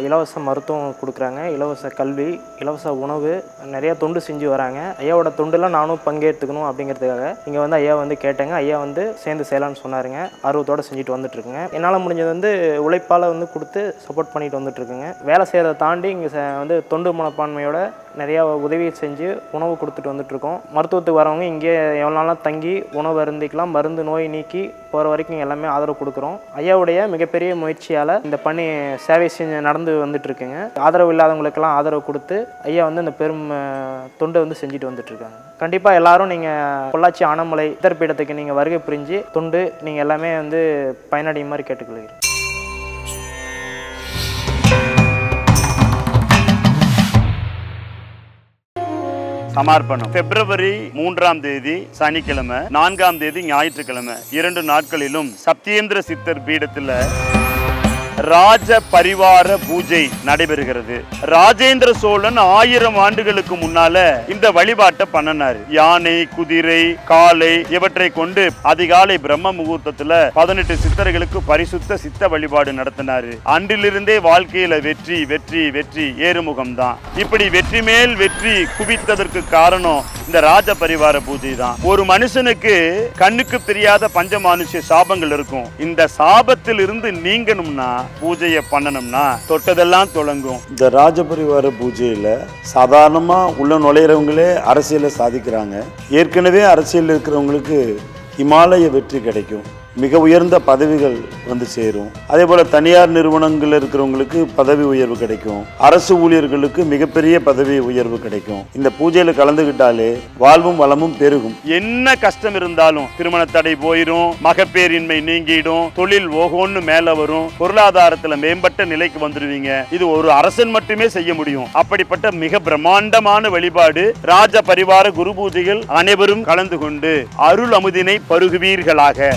இலவச மருத்துவம் கொடுக்குறாங்க, இலவச கல்வி, இலவச உணவு, நிறைய தொண்டு செஞ்சு வராங்க. ஐயாவோட தொண்டுலாம் நானும் பங்கேற்றுக்கணும் அப்படிங்கிறதுக்காக இங்கே வந்து ஐயா வந்து கேட்டேங்க. ஐயா வந்து சேர்ந்து செய்யலான்னு சொன்னாருங்க. ஆர்வத்தோடு செஞ்சுட்டு வந்துட்டுருக்குங்க. என்னால் முடிஞ்சது வந்து உழைப்பால் வந்து கொடுத்து சப்போர்ட் பண்ணிட்டு வந்துட்டுருக்குங்க. வேலை செய்கிறத தாண்டி இங்கே வந்து தொண்டு மனப்பான்மையோட நிறையா உதவி செஞ்சு உணவு கொடுத்துட்டு வந்துட்டுருக்கோம். மருத்துவத்துக்கு வரவங்க இங்கே எவ்வளோ நாளாக தங்கி உணவு அருந்திக்கலாம், மருந்து நோய் நீக்கி போகிற வரைக்கும் எல்லாமே ஆதரவு கொடுக்குறோம். ஐயாவுடைய மிகப்பெரிய முயற்சியால் இந்த பணி சேவை செஞ்சு நடந்து வந்துட்டுருக்குங்க. ஆதரவு இல்லாதவங்களுக்கெல்லாம் ஆதரவு கொடுத்து ஐயா வந்து இந்த பெரும் தொண்டை வந்து செஞ்சுட்டு வந்துட்டுருக்காங்க. கண்டிப்பாக எல்லாரும் நீங்கள் பொள்ளாச்சி ஆனமலை சித்தர்பீடத்துக்கு நீங்கள் வருகை புரிஞ்சு தொண்டு நீங்கள் எல்லாமே வந்து பயனடையும் மாதிரி கேட்டுக்கொள்கிறேன். சமர்ப்பணம் பிப்ரவரி 3ஆம் தேதி சனிக்கிழமை, 4ஆம் தேதி ஞாயிற்றுக்கிழமை 2 நாட்களிலும் சத்யேந்திர சித்தர் பீடத்தில் ராஜ பரிவார பூஜை நடைபெறுகிறது. ராஜேந்திர சோழன் 1000 ஆண்டுகளுக்கு முன்னால இந்த வழிபாட்டை பண்ணனாரு. யானை, குதிரை, காளை இவற்றை கொண்டு அதிகாலை பிரம்ம முகூர்த்தத்துல 18 சித்தர்களுக்கு பரிசுத்த சித்த வழிபாடு நடத்தினாரு. அன்றிலிருந்தே வாழ்க்கையில வெற்றி வெற்றி வெற்றி ஏறுமுகம் தான். இப்படி வெற்றி மேல் வெற்றி குவித்ததற்கு காரணம் இந்த ராஜ பரிவார பூஜை தான். ஒரு மனுஷனுக்கு கண்ணுக்கு தெரியாத பஞ்சமானுஷ்ய சாபங்கள் இருக்கும். இந்த சாபத்தில் இருந்து நீங்கணும்னா பூஜையை பண்ணணும்னா தொட்டதெல்லாம் தொடங்கும். இந்த ராஜபரிவார பூஜையில சாதாரணமா உள்ள நுழையிறவங்களே அரசியலை சாதிக்கிறாங்க. ஏற்கனவே அரசியல் இருக்கிறவங்களுக்கு இமாலய வெற்றி கிடைக்கும், மிக உயர்ந்த பதவிகள் வந்து சேரும். அதே போல தனியார் நிறுவனங்கள் இருக்கிறவங்களுக்கு பதவி உயர்வு கிடைக்கும், அரசு ஊழியர்களுக்கு மிகப்பெரிய பதவி உயர்வு கிடைக்கும். இந்த பூஜையில கலந்துகிட்டாலே வாழ்வும் வளமும் பெருகும். என்ன கஷ்டம் இருந்தாலும் திருமண தடை போயிடும், மகப்பேரின்மை நீங்கிடும், தொழில் ஓகோன்னு மேல வரும், பொருளாதாரத்துல மேம்பட்ட நிலைக்கு வந்துடுவீங்க. இது ஒரு அரசன் மட்டுமே செய்ய முடியும். அப்படிப்பட்ட மிக பிரம்மாண்டமான வழிபாடு ராஜ பரிவார குரு பூஜைகள். அனைவரும் கலந்து கொண்டு அருள் அமுதினை பருகுவீர்களாக.